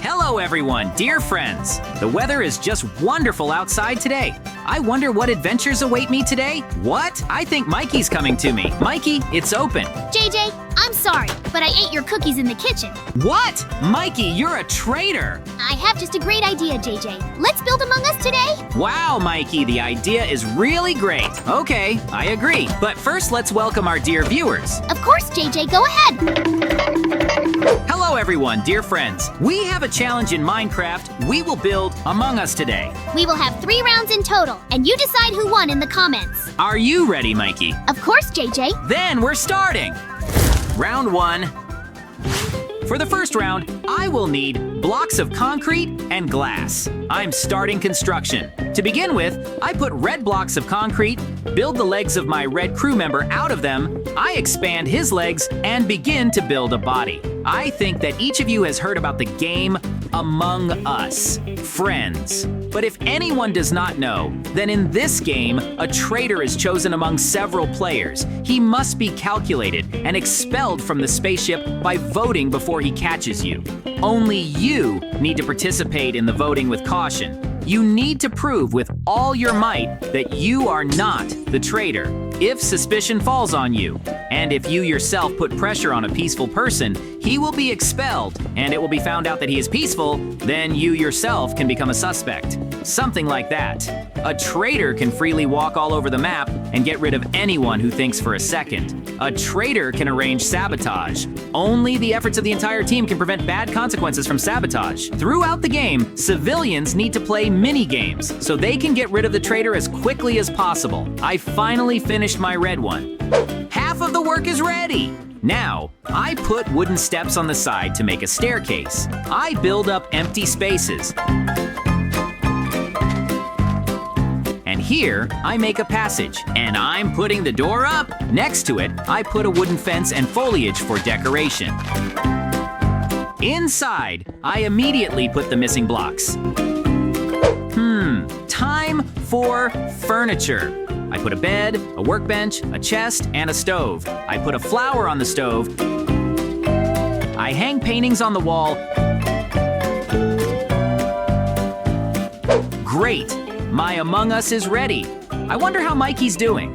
Hello everyone, dear friends. The weather is just wonderful outside today. I wonder what adventures await me today? What? I think Mikey's coming to me. Mikey, it's open. JJ, I'm sorry, but I ate your cookies in the kitchen. What? Mikey, you're a traitor. I have just a great idea, JJ. Let's build Among Us today. Wow, Mikey, the idea is really great. Okay, I agree. But first, let's welcome our dear viewers. Of course, JJ, go ahead. Hello everyone, dear friends. We have a challenge in Minecraft. We will build Among Us today. We will have 3 rounds in total, and you decide who won in the comments. Are you ready, Mikey? Of course, JJ. Then we're starting. Round 1. For the first round, I will need blocks of concrete and glass. I'm starting construction. To begin with, I put red blocks of concrete, build the legs of my red crew member out of them, I expand his legs, and begin to build a body. I think that each of you has heard about the game Among Us, Friends. But if anyone does not know, then in this game, a traitor is chosen among several players. He must be calculated and expelled from the spaceship by voting before he catches you. Only you need to participate in the voting with caution. You need to prove with all your might that you are not the traitor. If suspicion falls on you, and if you yourself put pressure on a peaceful person, he will be expelled, and it will be found out that he is peaceful, then you yourself can become a suspect. Something like that. A traitor can freely walk all over the map and get rid of anyone who thinks for a second. A traitor can arrange sabotage. Only the efforts of the entire team can prevent bad consequences from sabotage. Throughout the game, civilians need to play mini-games so they can get rid of the traitor as quickly as possible. I finally finished my red one. Half of the work is ready. Now, I put wooden steps on the side to make a staircase. I build up empty spaces. And here, I make a passage, and I'm putting the door up. Next to it, I put a wooden fence and foliage for decoration. Inside, I immediately put the missing blocks. Time for furniture. I put a bed, a workbench, a chest, and a stove. I put a flower on the stove. I hang paintings on the wall. Great! My Among Us is ready. I wonder how Mikey's doing.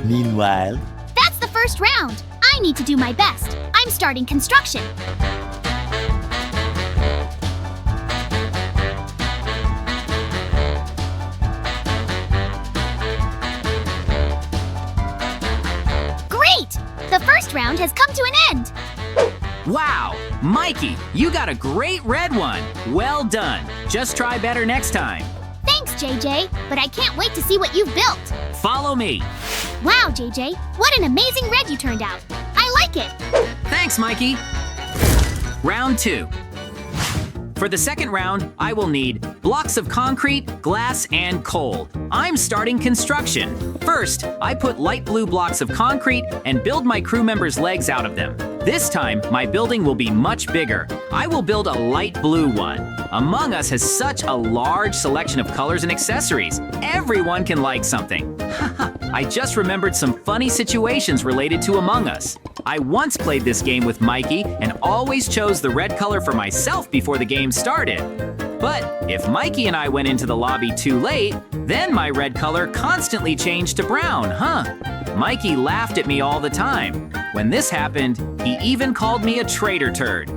Meanwhile, That's the first round. I need to do my best. I'm starting construction. Great! The first round has come to an end. Wow! Mikey, you got a great red one. Well done. Just try better next time. Thanks, JJ, but I can't wait to see what you've built. Follow me. Wow, JJ, what an amazing red you turned out. I like it. Thanks, Mikey. Round 2. For the second round, I will need blocks of concrete, glass, and coal. I'm starting construction. First, I put light blue blocks of concrete and build my crew members' legs out of them. This time, my building will be much bigger. I will build a light blue one. Among Us has such a large selection of colors and accessories. Everyone can like something. I just remembered some funny situations related to Among Us. I once played this game with Mikey and always chose the red color for myself before the game started. But if Mikey and I went into the lobby too late, then my red color constantly changed to brown, Mikey laughed at me all the time. When this happened, he even called me a traitor turd.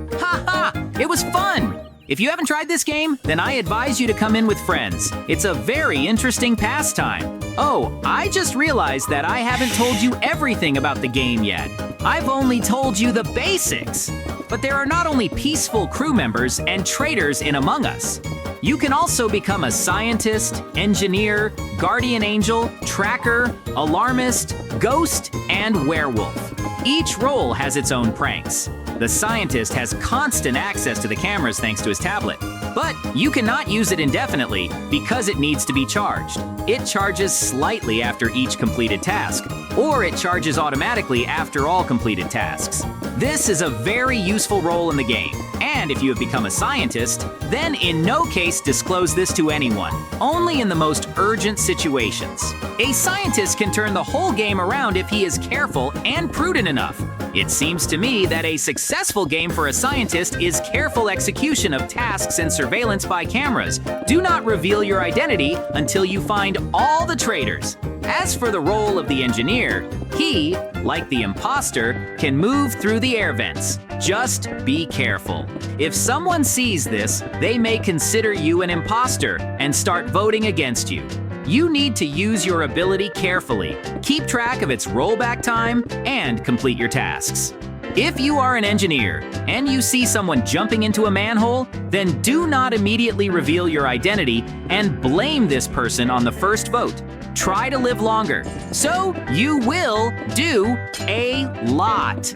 It was fun! If you haven't tried this game, then I advise you to come in with friends. It's a very interesting pastime. Oh, I just realized that I haven't told you everything about the game yet. I've only told you the basics. But there are not only peaceful crew members and traitors in Among Us. You can also become a scientist, engineer, guardian angel, tracker, alarmist, ghost, and werewolf. Each role has its own pranks. The scientist has constant access to the cameras thanks to his tablet. But you cannot use it indefinitely because it needs to be charged. It charges slightly after each completed task, or it charges automatically after all completed tasks. This is a very useful role in the game, and if you have become a scientist, then in no case disclose this to anyone, only in the most urgent situations. A scientist can turn the whole game around if he is careful and prudent enough. It seems to me that a successful successful game for a scientist is careful execution of tasks and surveillance by cameras. Do not reveal your identity until you find all the traitors. As for the role of the engineer, he, like the imposter, can move through the air vents. Just be careful. If someone sees this, they may consider you an imposter and start voting against you. You need to use your ability carefully, keep track of its rollback time, and complete your tasks. If you are an engineer and you see someone jumping into a manhole, then do not immediately reveal your identity and blame this person on the first vote. Try to live longer, so you will do a lot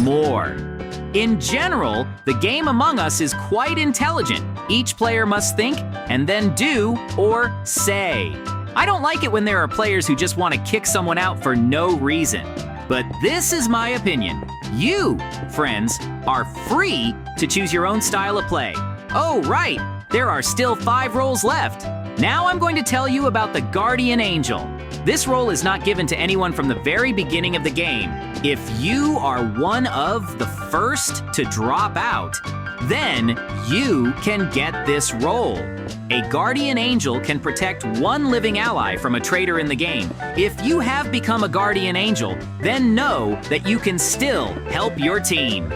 more. In general, the game Among Us is quite intelligent. Each player must think and then do or say. I don't like it when there are players who just want to kick someone out for no reason. But this is my opinion. You, friends, are free to choose your own style of play. Oh, right, there are still 5 roles left. Now I'm going to tell you about the Guardian Angel. This role is not given to anyone from the very beginning of the game. If you are one of the first to drop out, then you can get this role. A Guardian Angel can protect one living ally from a traitor in the game. If you have become a Guardian Angel, then know that you can still help your team.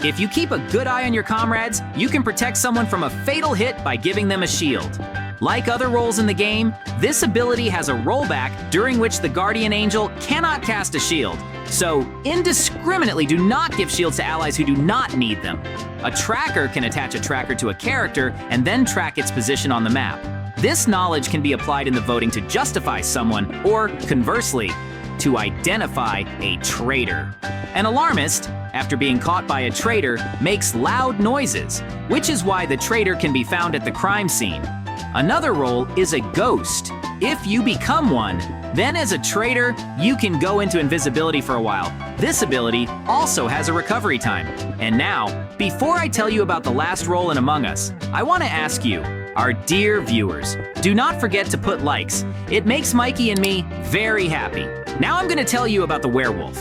If you keep a good eye on your comrades, you can protect someone from a fatal hit by giving them a shield. Like other roles in the game, this ability has a rollback during which the Guardian Angel cannot cast a shield. So indiscriminately do not give shields to allies who do not need them. A tracker can attach a tracker to a character and then track its position on the map. This knowledge can be applied in the voting to justify someone, or conversely, to identify a traitor. An alarmist, after being caught by a traitor, makes loud noises, which is why the traitor can be found at the crime scene. Another role is a ghost. If you become one, then as a traitor, you can go into invisibility for a while. This ability also has a recovery time. And now, before I tell you about the last role in Among Us, I want to ask you, our dear viewers, do not forget to put likes. It makes Mikey and me very happy. Now I'm going to tell you about the werewolf.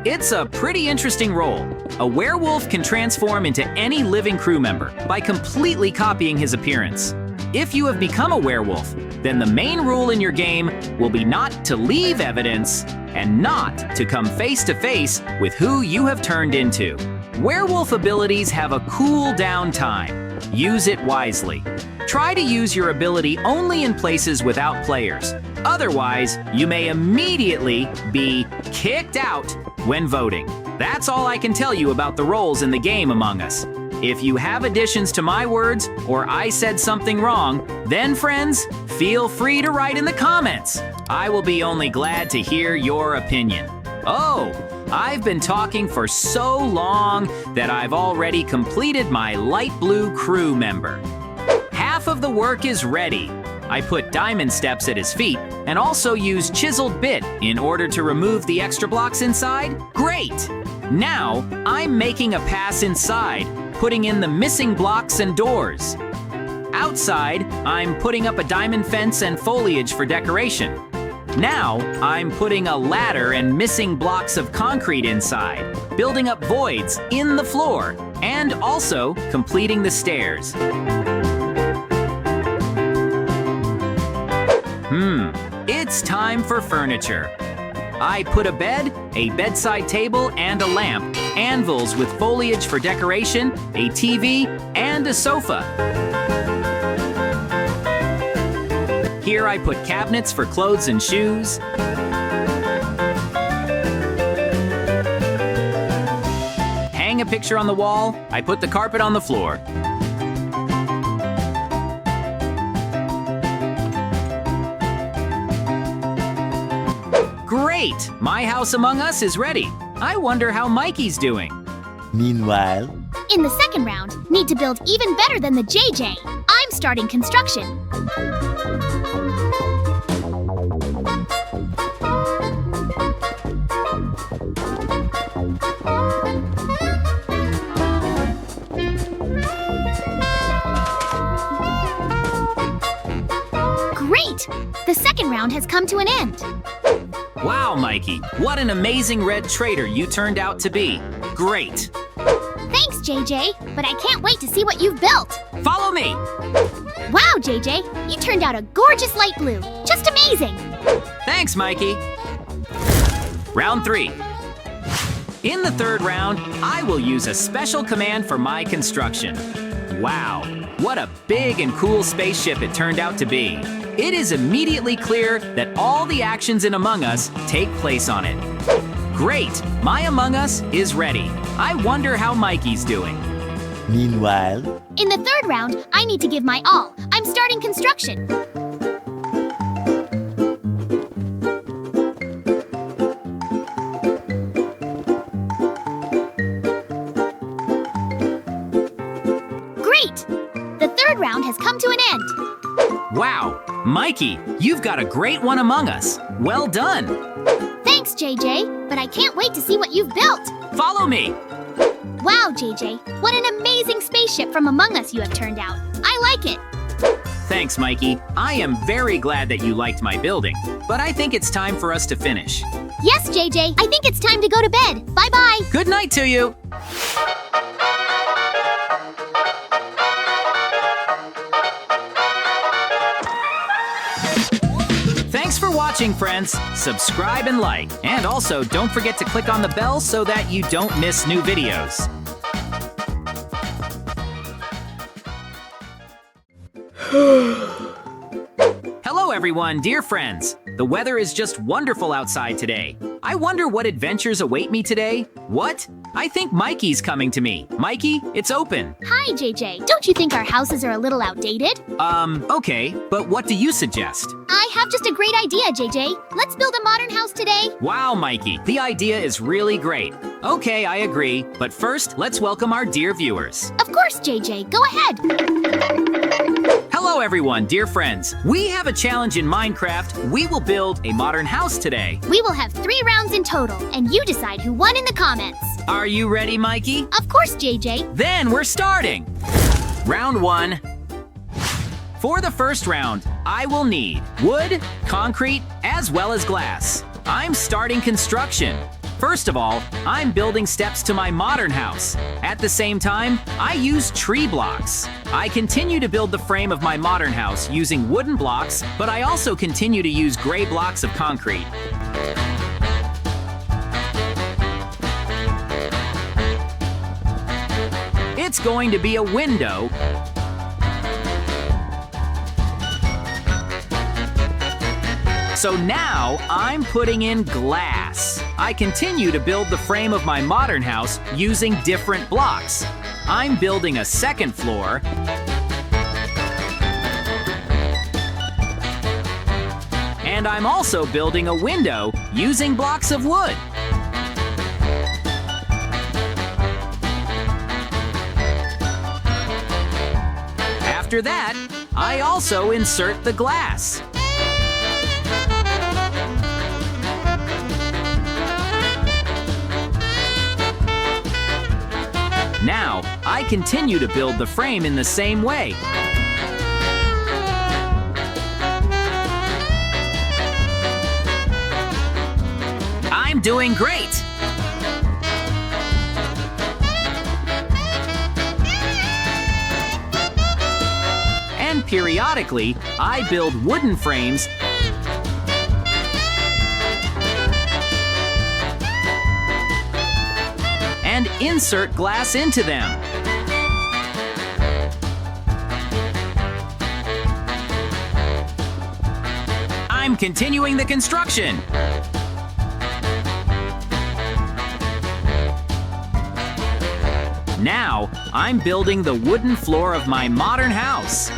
It's a pretty interesting role. A werewolf can transform into any living crew member by completely copying his appearance. If you have become a werewolf, then the main rule in your game will be not to leave evidence and not to come face to face with who you have turned into. Werewolf abilities have a cool-down time. Use it wisely. Try to use your ability only in places without players. Otherwise, you may immediately be kicked out when voting. That's all I can tell you about the roles in the game Among Us. If you have additions to my words or I said something wrong, then friends, feel free to write in the comments. I will be only glad to hear your opinion. Oh, I've been talking for so long that I've already completed my light blue crew member. Half of the work is ready. I put diamond steps at his feet and also used chiseled bit in order to remove the extra blocks inside. Great! Now, I'm making a pass inside, putting in the missing blocks and doors. Outside, I'm putting up a diamond fence and foliage for decoration. Now, I'm putting a ladder and missing blocks of concrete inside, building up voids in the floor, and also completing the stairs. It's time for furniture. I put a bed, a bedside table, and a lamp, anvils with foliage for decoration, a TV, and a sofa. Here I put cabinets for clothes and shoes. Hang a picture on the wall. I put the carpet on the floor. Great! My house Among Us is ready. I wonder how Mikey's doing. Meanwhile, In the second round, need to build even better than the JJ. I'm starting construction. Great! The second round has come to an end. Wow, Mikey, what an amazing red traitor you turned out to be. Great. JJ, but I can't wait to see what you've built. Follow me. Wow, JJ, you turned out a gorgeous light blue. Just amazing. Thanks, Mikey. Round 3. In the third round, I will use a special command for my construction. Wow, what a big and cool spaceship it turned out to be. It is immediately clear that all the actions in Among Us take place on it. Great, my Among Us is ready. I wonder how Mikey's doing. Meanwhile, In the third round, I need to give my all. I'm starting construction. Great! The third round has come to an end. Wow, Mikey, you've got a great one Among Us. Well done. Thanks, JJ, but I can't wait to see what you've built. Follow me. Wow, JJ, what an amazing spaceship from Among Us you have turned out. I like it. Thanks, Mikey. I am very glad that you liked my building, but I think it's time for us to finish. Yes, JJ, I think it's time to go to bed. Bye-bye. Good night to you. Thanks for watching, friends. Subscribe and like. And also, don't forget to click on the bell so that you don't miss new videos. Hello, everyone, dear friends. The weather is just wonderful outside today. I wonder what adventures await me today. What? I think Mikey's coming to me. Mikey, it's open. Hi, JJ. Don't you think our houses are a little outdated? Okay, but what do you suggest? I have just a great idea, JJ. Let's build a modern house today. Wow, Mikey, the idea is really great. Okay, I agree, but first, let's welcome our dear viewers. Of course, JJ. Go ahead. Hello, everyone, dear friends. We have a challenge in Minecraft. We will build a modern house today. We will have 3 rounds in total, and you decide who won in the comments. Are you ready, Mikey? Of course, JJ. Then we're starting. Round 1. For the first round, I will need wood, concrete, as well as glass. I'm starting construction. First of all, I'm building steps to my modern house. At the same time, I use tree blocks. I continue to build the frame of my modern house using wooden blocks, but I also continue to use gray blocks of concrete. It's going to be a window. So now I'm putting in glass. I continue to build the frame of my modern house using different blocks. I'm building a second floor. And I'm also building a window using blocks of wood. After that, I also insert the glass. Now, I continue to build the frame in the same way. I'm doing great! And periodically, I build wooden frames and insert glass into them. I'm continuing the construction. Now, I'm building the wooden floor of my modern house.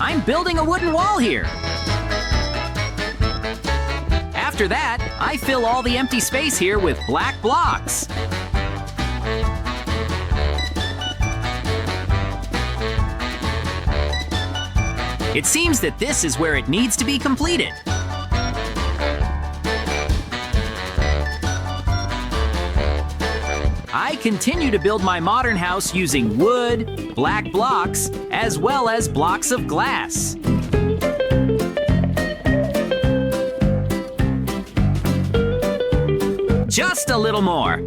I'm building a wooden wall here. After that, I fill all the empty space here with black blocks. It seems that this is where it needs to be completed. I continue to build my modern house using wood, black blocks, as well as blocks of glass. Just a little more.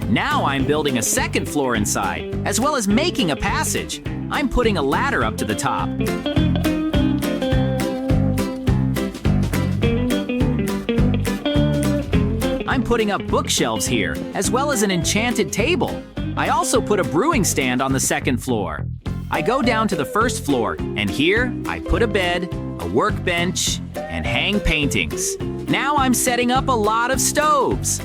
Now I'm building a second floor inside, as well as making a passage. I'm putting a ladder up to the top. I'm putting up bookshelves here, as well as an enchanted table. I also put a brewing stand on the second floor. I go down to the first floor, and here I put a bed, a workbench, and hang paintings. Now I'm setting up a lot of stoves.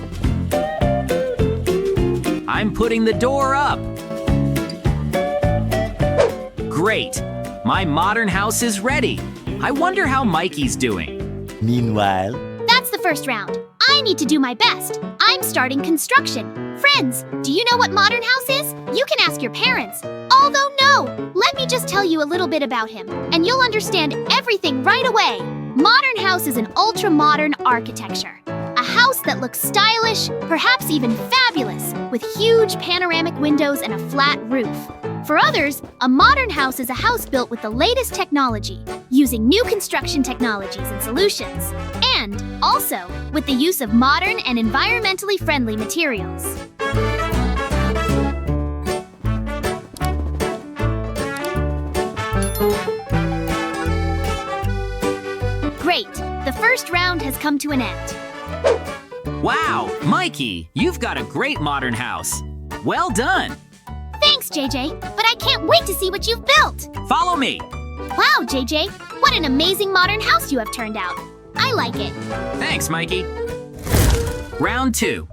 I'm putting the door up. Great! My modern house is ready. I wonder how Mikey's doing. Meanwhile, That's the first round. I need to do my best. I'm starting construction. Friends, do you know what modern house is? You can ask your parents. Although no, let me just tell you a little bit about him, and you'll understand everything right away. Modern house is an ultra-modern architecture. A house that looks stylish, perhaps even fabulous, with huge panoramic windows and a flat roof. For others, a modern house is a house built with the latest technology, using new construction technologies and solutions, and also with the use of modern and environmentally friendly materials. Great! The first round has come to an end. Wow, Mikey, you've got a great modern house. Well done. Thanks, JJ, but I can't wait to see what you've built. Follow me. Wow, JJ, what an amazing modern house you have turned out. I like it. Thanks, Mikey. Round 2.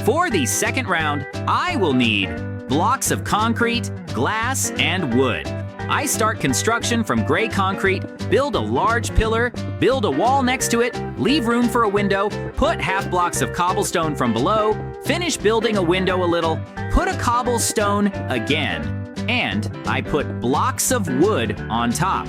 For the second round, I will need blocks of concrete, glass, and wood. I start construction from gray concrete, build a large pillar, build a wall next to it, leave room for a window, put half blocks of cobblestone from below, finish building a window a little, put a cobblestone again, and I put blocks of wood on top.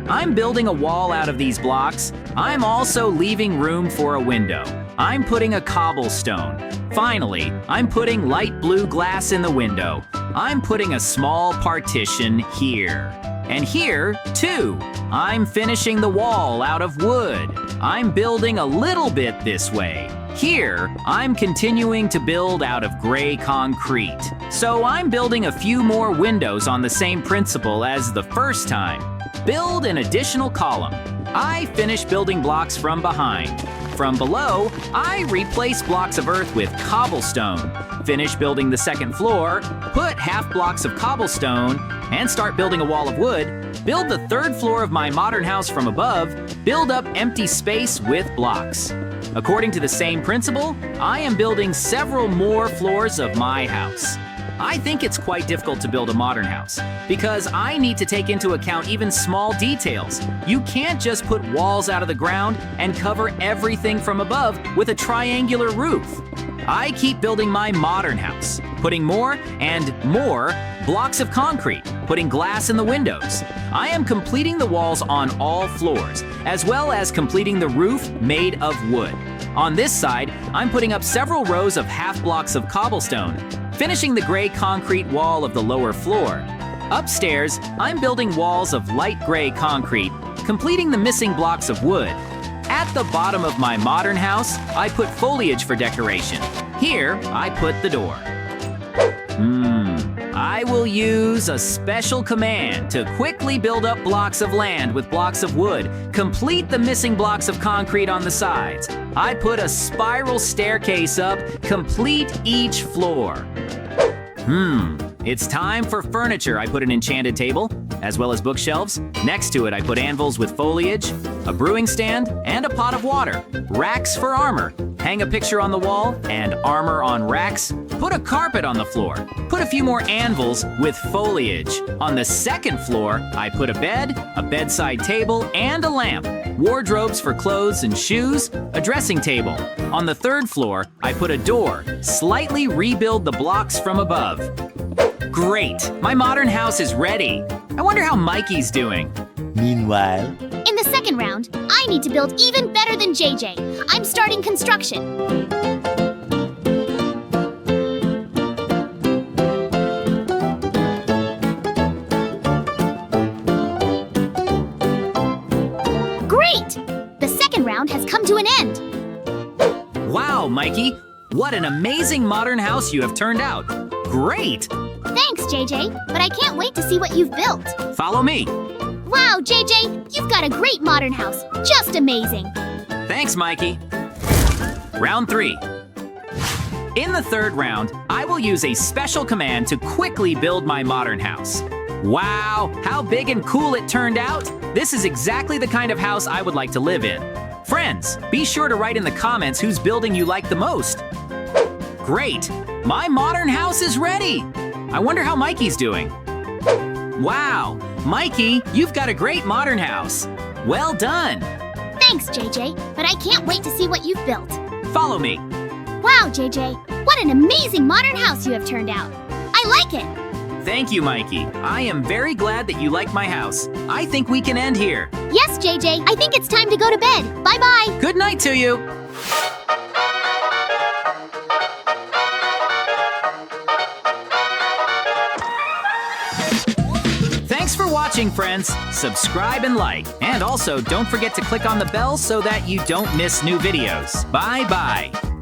I'm building a wall out of these blocks. I'm also leaving room for a window. I'm putting a cobblestone. Finally, I'm putting light blue glass in the window. I'm putting a small partition here. And here, too. I'm finishing the wall out of wood. I'm building a little bit this way. Here, I'm continuing to build out of gray concrete. So I'm building a few more windows on the same principle as the first time. Build an additional column. I finish building blocks from behind. From below, I replace blocks of earth with cobblestone. Finish building the second floor, put half blocks of cobblestone, and start building a wall of wood. Build the third floor of my modern house from above. Build up empty space with blocks. According to the same principle, I am building several more floors of my house. I think it's quite difficult to build a modern house because I need to take into account even small details. You can't just put walls out of the ground and cover everything from above with a triangular roof. I keep building my modern house, putting more and more blocks of concrete, putting glass in the windows. I am completing the walls on all floors, as well as completing the roof made of wood. On this side, I'm putting up several rows of half blocks of cobblestone, finishing the gray concrete wall of the lower floor. Upstairs, I'm building walls of light gray concrete, completing the missing blocks of wood. At the bottom of my modern house, I put foliage for decoration. Here, I put the door. I will use a special command to quickly build up blocks of land with blocks of wood, complete the missing blocks of concrete on the sides. I put a spiral staircase up, complete each floor. It's time for furniture. I put an enchanted table, as well as bookshelves. Next to it, I put anvils with foliage, a brewing stand, and a pot of water. Racks for armor. Hang a picture on the wall, and armor on racks. Put a carpet on the floor. Put a few more anvils with foliage. On the second floor, I put a bed, a bedside table, and a lamp. Wardrobes for clothes and shoes, a dressing table. On the third floor, I put a door. Slightly rebuild the blocks from above. Great! My modern house is ready. I wonder how Mikey's doing. meanwhile, In the second round, I need to build even better than JJ. I'm starting construction. Great! The second round has come to an end. Wow, Mikey, what an amazing modern house you have turned out. Great! Thanks, JJ, but I can't wait to see what you've built. Follow me. Wow, JJ, you've got a great modern house. Just amazing. Thanks, Mikey. Round 3. In the third round, I will use a special command to quickly build my modern house. Wow, how big and cool it turned out! This is exactly the kind of house I would like to live in. Friends, be sure to write in the comments whose building you like the most. Great! My modern house is ready! I wonder how Mikey's doing. Wow! Mikey, you've got a great modern house. Well done! Thanks, JJ, but I can't wait to see what you've built. Follow me. Wow, JJ, what an amazing modern house you have turned out. I like it. Thank you, Mikey. I am very glad that you like my house. I think we can end here. Yes, JJ, I think it's time to go to bed. Bye-bye. Good night to you. Thanks for watching, friends. Subscribe and like. And also, don't forget to click on the bell so that you don't miss new videos. Bye-bye.